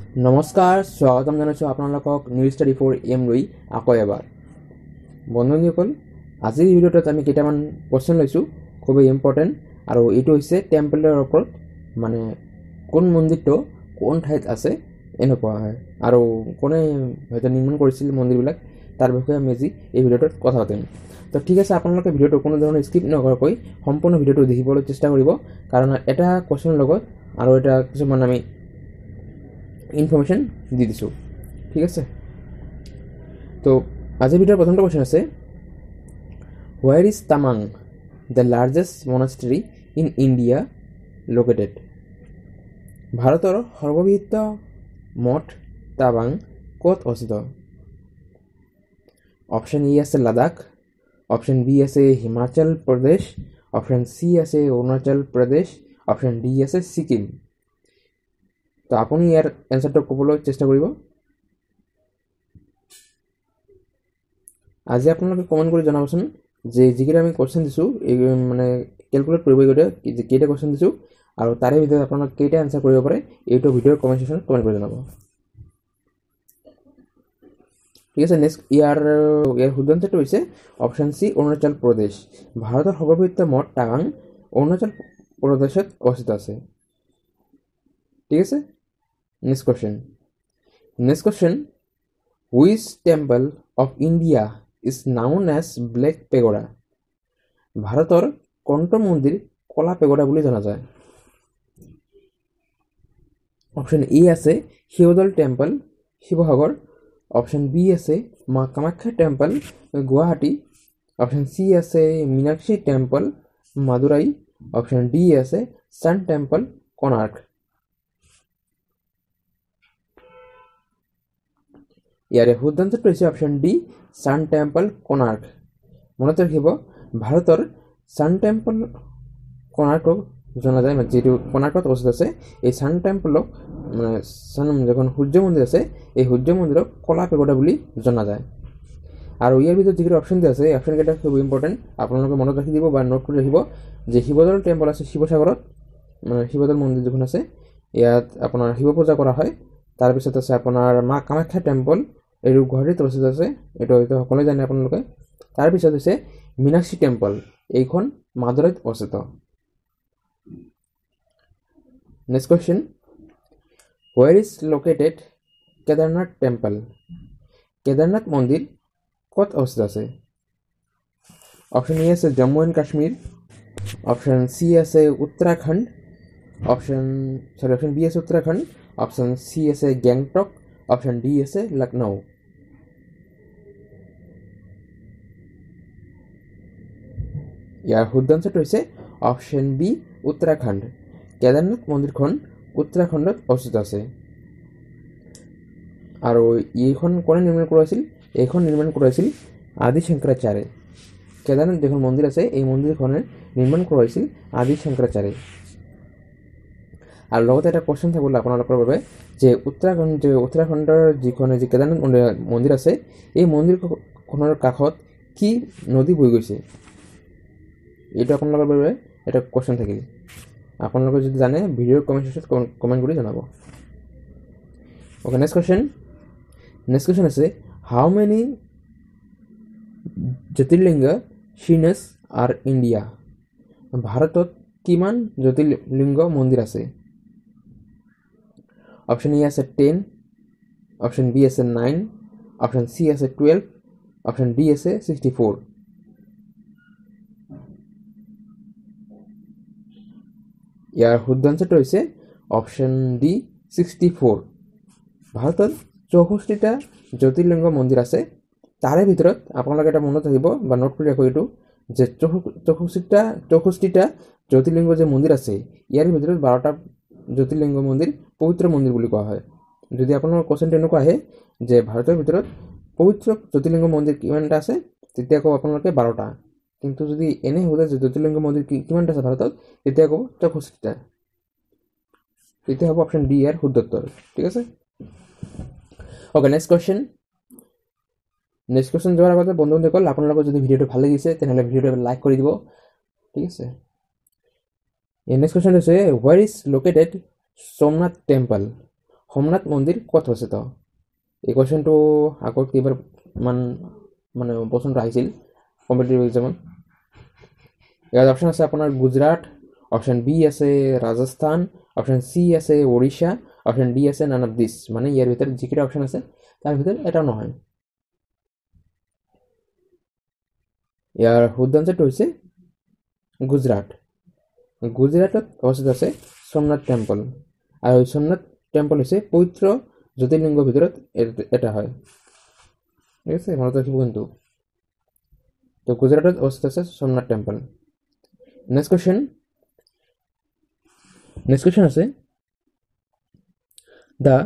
নমস্কাৰ, স্বাগতম জনাইছোঁ আপোনালোকক নিউজ 34 এম লৈ আকৌ এবাৰ। বন্ধুসকল, আজিৰ ভিডিঅ'টোত আমি কেইটামান কোৱেশ্চন লৈছোঁ, খুবেই ইম্পৰ্টেণ্ট, আৰু এইটো হৈছে টেম্পলৰ ওপৰত, মানে কোন মন্দিৰটো কোন ঠাইত আছে এনেকুৱা হয়, আৰু কোনে হয়তো নিৰ্মাণ কৰিছিল মন্দিৰবিলাক, তাৰ বিষয়ে আমি আজি এই ভিডিঅ'টোত কথা পাতিম। তো ঠিক আছে, আপোনালোকে ভিডিঅ'টো কোনো ধৰণৰ স্কিপ নকৰাকৈ সম্পূৰ্ণ ভিডিঅ'টো দেখিবলৈ চেষ্টা কৰিব, কাৰণ এটা কোৱেশ্চনৰ লগত আৰু এটা কিছুমান আমি ইনফৰমেশ্যন দি দিছোঁ, ঠিক আছে। তো আজিৰ ভিডিঅ'ৰ প্ৰথমটো কোৱেশ্চন আছে, where is Tawang the largest monastery in India located? ভাৰতৰ সৰ্ববৃহৎ মঠ টাৱাং ক'ত অৱস্থিত? অপশ্যন ই আছে লাডাখ, অপশ্যন বি আছে হিমাচল প্ৰদেশ, অপশ্যন চি আছে অৰুণাচল প্ৰদেশ, অপশ্যন ডি আছে ছিকিম। তো আপুনি ইয়াৰ এনচাৰটো ক'বলৈ চেষ্টা কৰিব। আজি আপোনালোকে কমেণ্ট কৰি জনাবচোন যে যিকেইটা আমি কোৱেশ্চন দিছোঁ, এই মানে কেলকুলেট কৰিব গৈ যে কেইটা কোৱেশ্চন দিছোঁ, আৰু তাৰে ভিতৰত আপোনালোকে কেইটা এনচাৰ কৰিব পাৰে, এইটো ভিডিঅ'ৰ কমেণ্ট ছেকশ্যনত কমেণ্ট কৰি জনাব, ঠিক আছে। নেক্সট ইয়াৰ শুদ্ধ এনচাৰটো হৈছে অপশ্যন চি অৰুণাচল প্ৰদেশ। ভাৰতৰ সৰ্ববৃহৎ মঠ টাৱাং অৰুণাচল প্ৰদেশত অৱস্থিত আছে, ঠিক আছে। Next question, which temple of India is known as black pagoda? ভাৰতৰ কোনটো মন্দিৰ কলা পেগোডা বুলি জনা যায়? অপশ্যন এ আছে Sivadol temple Sivasagar, option B আছে Maa Kamakhya temple Guwahati, option C আছে Meenakshi temple Madurai, option D আছে ছান টেম্পল কোণাৰ্ক। ইয়াৰে শুদ্ধ এনচাৰটো হৈছে option D sun temple Konark. মনত ৰাখিব, ভাৰতৰ ছান টেম্পল কোণাৰ্কক জনা যায়, যিটো কোণাৰ্কত অৱস্থিত আছে। এই ছান টেম্পলক মানে ছান যিখন সূৰ্য মন্দিৰ আছে, এই সূৰ্য মন্দিৰক কলা পেগোডা বুলি জনা যায়। আৰু ইয়াৰ ভিতৰত যিকেইটা অপশ্যন দিয়া আছে, এই অপশ্যনকেইটা খুব ইম্পৰ্টেণ্ট, আপোনালোকে মনত ৰাখি দিব বা নোট কৰি ৰাখিব যে শিৱদৌল টেম্পল আছে শিৱসাগৰত, মানে শিৱদৌল মন্দিৰ যিখন আছে, ইয়াত আপোনাৰ শিৱ পূজা কৰা হয়। তাৰপিছত আছে আপোনাৰ মা কামাখ্যা টেম্পল, এইটো গুৱাহাটীত অৱস্থিত আছে, এইটো হয়তো সকলোৱে জানে আপোনালোকে। তাৰপিছত হৈছে মীনাক্ষী টেম্পল, এইখন মাদুৰাইত অৱস্থিত। Next question, হোৱেৰ is located Kedarnath temple? Kedarnath মন্দিৰ ক'ত অৱস্থিত আছে? অপশ্যন এ আছে Jammu and Kashmir, option C আছে উত্তৰাখণ্ড, অপশ্যন বি আছে উত্তৰাখণ্ড, অপশ্যন চি আছে গেংটক, অপশ্যন ডি আছে লক্ষ্ণৌ। ইয়াৰ শুদ্ধ এনচাৰটো হৈছে অপশ্যন বি উত্তৰাখণ্ড। কেদাৰনাথ মন্দিৰখন উত্তৰাখণ্ডত অৱস্থিত আছে। আৰু এইখন কোনে নিৰ্মাণ কৰাইছিল? এইখন নিৰ্মাণ কৰাইছিল আদি শংকৰাচাৰ্য। কেদাৰনাথ যিখন মন্দিৰ আছে, এই মন্দিৰখনে নিৰ্মাণ কৰাইছিল আদি শংকৰাচাৰ্য। আৰু লগতে এটা কোৱেশ্চন থাকিব আপোনালোকৰ বাবে যে উত্তৰাখণ্ডৰ যি কেদাৰনাথ মন্দিৰ আছে, এই মন্দিৰখনৰ কাষত কি নদী বৈ গৈছে? এইটো আপোনালোকৰ বাবে এটা কোৱেশ্চন থাকিল। আপোনালোকে যদি জানে ভিডিঅ'ৰ কমেণ্ট ছেকশ্যনত কমেণ্ট কৰি জনাব। অ'কে, নেক্সট কুৱেশ্যন আছে, হাউ মেনি জ্যোতিৰ্লিংগ চিনছ আৰ ইণ্ডিয়া? ভাৰতত কিমান জ্যোতিৰ্লিংগ মন্দিৰ আছে? অপশ্যন এ আছে 10, অপশ্যন বি আছে 9, অপশ্যন চি আছে 12, অপশ্যন ডি আছে 64। ইয়াৰ শুদ্ধ এনচাৰটো হৈছে অপশ্যন ডি 64। ভাৰতত 64টা জ্যোতিৰ্লিংগ মন্দিৰ আছে। তাৰে ভিতৰত আপোনালোকে এটা মনত ৰাখিব বা নোট কৰি ৰাখিব এইটো যে 64টা জ্যোতিৰ্লিংগ যে মন্দিৰ আছে, ইয়াৰ ভিতৰত 12টা জ্যোতিৰ্লিংগ মন্দিৰ পবিত্ৰ মন্দিৰ বুলি কোৱা হয়। যদি আপোনাৰ কোৱেশ্চনটো এনেকুৱা আহে যে ভাৰতৰ ভিতৰত পবিত্ৰ জ্যোতিৰ্লিংগ মন্দিৰ কিমানটা আছে, তেতিয়া ক'ব আপোনালোকে 12টা। কিন্তু যদি এনে সোধে যে জ্যোতিৰ্লিংগ মন্দিৰ কিমানটা আছে ভাৰতত, তেতিয়া ক'ব 64টা। তেতিয়া হ'ব অপশ্যন ডি ইয়াৰ শুদ্ধ উত্তৰ, ঠিক আছে। অ'কে, নেক্সট কুৱেশ্যন যোৱাৰ আগতে বন্ধুসকল, আপোনালোকৰ যদি ভিডিঅ'টো ভাল লাগিছে তেনেহ'লে ভিডিঅ'টো লাইক কৰি দিব, ঠিক আছে। নেক্সট কুৱেশ্যন হৈছে, হোৱেৰ is located Somnath temple? Somnath মন্দিৰ ক'ত অৱস্থিত? এই কুৱেশ্যনটো আগত কেইবাৰ মানে প্ৰশ্নটো আহিছিল কম্পিটিটিভ এক্সামত। ইয়াত অপশ্যন আছে আপোনাৰ গুজৰাট, অপশ্যন বি আছে ৰাজস্থান, অপশ্যন চি আছে উৰিষ্যা, অপশ্যন ডি আছে নান অফ দিছ। মানে ইয়াৰ ভিতৰত যিকেইটা অপশ্যন আছে তাৰ ভিতৰত এটাও নহয়। ইয়াৰ শুদ্ধ আনচাৰটো হৈছে গুজৰাট। গুজৰাটত অৱস্থিত আছে সোমনাথ টেম্পল, আৰু সোমনাথ টেম্পল হৈছে পবিত্ৰ জ্যোতিৰ্লিংগৰ ভিতৰত এটা হয়। ঠিক আছে, মনত ৰাখিব কিন্তু। তো গুজৰাটত অৱস্থিত আছে সোমনাথ টেম্পল। নেক্সট কুৱেশ্যন আছে দ্য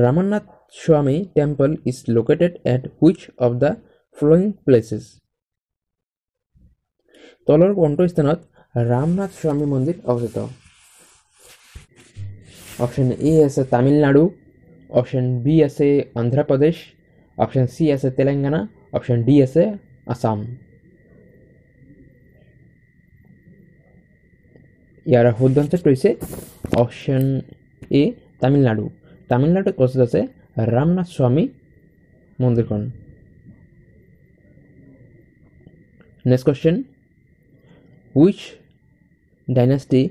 ৰামানাথ স্বামী temple is located at which of the following places? তলৰ কোনটো স্থানত ৰামনাথ স্বামী মন্দিৰ অৱস্থিত? অপশ্যন এ আছে তামিলনাডু, অপশ্যন বি আছে অন্ধ্ৰপ্ৰদেশ, অপশ্যন চি আছে তেলেংগানা, অপশ্যন ডি আছে আসাম। ইয়াৰ শুদ্ধ আনচাৰটো হৈছে অপশ্যন এ তামিলনাডু। তামিলনাডুত অৱস্থিত আছে ৰামনাথ স্বামী মন্দিৰখন। Next question, which dynasty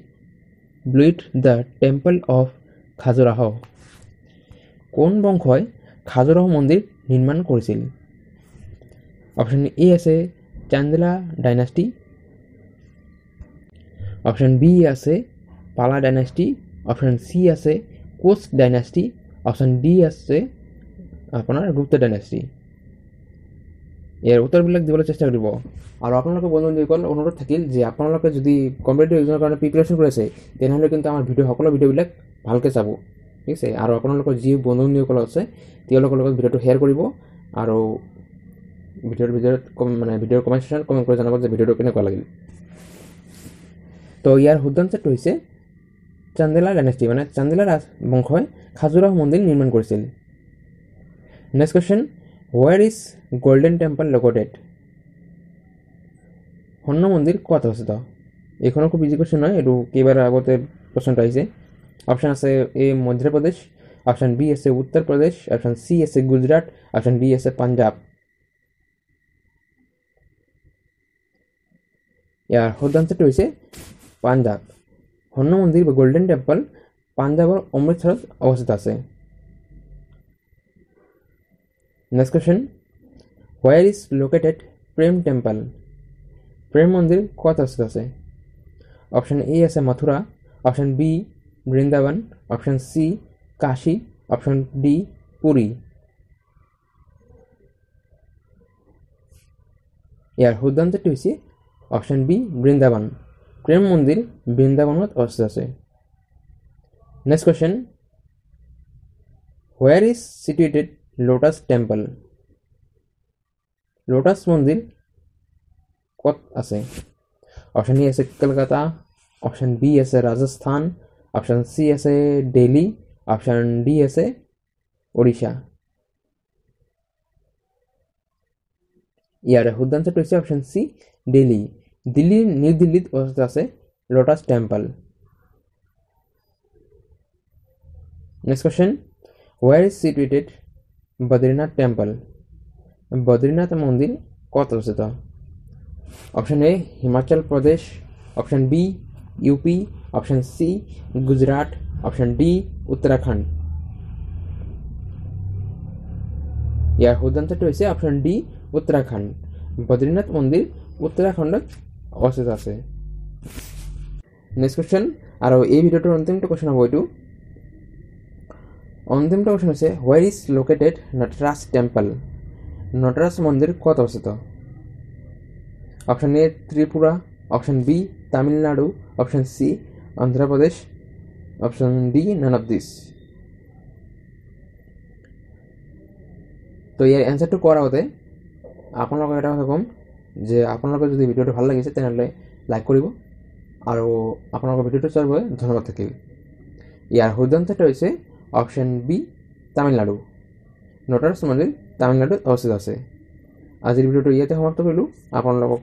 built the temple of Khajuraho? কোন বংশই খাজুৰাহ মন্দিৰ নিৰ্মাণ কৰিছিল? অপশ্যন এ আছে চান্দেলা ডাইনেষ্টি, অপশ্যন বি আছে পালা ডাইনেষ্টি, অপশ্যন চি আছে কোচ ডাইনেষ্টি, অপশ্যন ডি আছে আপোনাৰ গুপ্ত ডাইনেষ্টি। ইয়াৰ উত্তৰবিলাক দিবলৈ চেষ্টা কৰিব। আৰু আপোনালোকে বন্ধুসকল অনুৰোধ থাকিল যে আপোনালোকে যদি কম্পিটিটিভ এক্সামৰ কাৰণে প্ৰিপেৰেশ্যন কৰি আছে তেনেহ'লে কিন্তু আমাৰ সকলো ভিডিঅ'বিলাক ভালকৈ চাব। ঠিক আছে, আৰু আপোনালোকৰ যি বন্ধুসকল আছে তেওঁলোকৰ লগত ভিডিঅ'টো শ্বেয়াৰ কৰিব, আৰু ভিডিঅ'ৰ ভিডিঅ'ৰ কমেণ্ট ছেকশ্যনত কমেণ্ট কৰি জনাব যে ভিডিঅ'টো কেনেকুৱা লাগিল। তো ইয়াৰ শুদ্ধ আনচাৰটো হৈছে চান্দেলা ডাইনেষ্টি, মানে চান্দেলা বংশই খাজুৰাহ মন্দিৰ নিৰ্মাণ কৰিছিল। Next question, where is golden temple located? স্বৰ্ণ মন্দিৰ ক'ত অৱস্থিত? এইখনো খুব ইজি কুৱেশ্যন হয়, এইটো কেইবাৰ আগতে প্ৰশ্নটো আহিছে। অপশ্যন আছে এ মধ্যপ্ৰদেশ, অপশ্যন বি আছে উত্তৰ প্ৰদেশ, অপশ্যন চি আছে গুজৰাট, অপশ্যন ডি আছে পাঞ্জাৱ। ইয়াৰ শুদ্ধ আনচাৰটো হৈছে পাঞ্জাৱ। স্বৰ্ণ মন্দিৰ বা গল্ডেন টেম্পল পাঞ্জাৱৰ অমৃতসৰত অৱস্থিত আছে। Next question, where is located Prem temple? Prem মন্দিৰ ক'ত অৱস্থিত আছে? অপশ্যন এ আছে Mathura, option B Vrindavan, option C Kashi, option D Puri. ইয়াৰ শুদ্ধ আনচাৰটো হৈছে অপশ্যন বি বৃন্দাবন। প্ৰেম মন্দিৰ বৃন্দাবনত অৱস্থিত আছে। Next question, where is situated lotus temple? Lotus মন্দিৰ ক'ত আছে? অপশ্যন এ আছে কলকাতা, অপশ্যন বি আছে ৰাজস্থান, অপশ্যন চি আছে দিল্লী, অপশ্যন ডি আছে উৰিষ্যা। ইয়াৰ শুদ্ধ আনচাৰটো হৈছে অপশ্যন চি দিল্লী। নিউ দিল্লীত অৱস্থিত আছে lotus temple. Next question, where is situated Badrinath temple? Badrinath মন্দিৰ ক'ত অৱস্থিত? Option A Himachal Pradesh, option B U P, option C Gujarat, option D Uttarakhand. ইয়াৰ শুদ্ধ আনচাৰটো হৈছে অপশ্যন ডি উত্তৰাখণ্ড। বদ্ৰীনাথ মন্দিৰ উত্তৰাখণ্ডত অৱস্থিত আছে। নেক্সট কুৱেশ্যন, আৰু এই ভিডিঅ'টোৰ অন্তিমটো কুৱেশ্যন হ'ব এইটো। অন্তিমটো কুৱেশ্যন হৈছে where is located Nataraja temple? Nataraja মন্দিৰ ক'ত অৱস্থিত? Option A Tripura, option B Tamil Nadu, option C Andhra Pradesh, option D none of this. তো ইয়াৰ এনচাৰটো কোৱাৰ আগতে আপোনালোকক এটা কথা ক'ম যে আপোনালোকৰ যদি ভিডিঅ'টো ভাল লাগিছে তেনেহ'লে লাইক কৰিব, আৰু আপোনালোকৰ ভিডিঅ'টো চোৱাৰ বাবে ধন্যবাদ থাকিল। ইয়াৰ শুদ্ধ আনচাৰটো হৈছে অপশ্যন বি তামিলনাডু। নটৰাজ মন্দিৰ তামিলনাডুত অৱস্থিত আছে। আজিৰ ভিডিঅ'টো ইয়াতে সমাপ্ত কৰিলোঁ। আপোনালোকক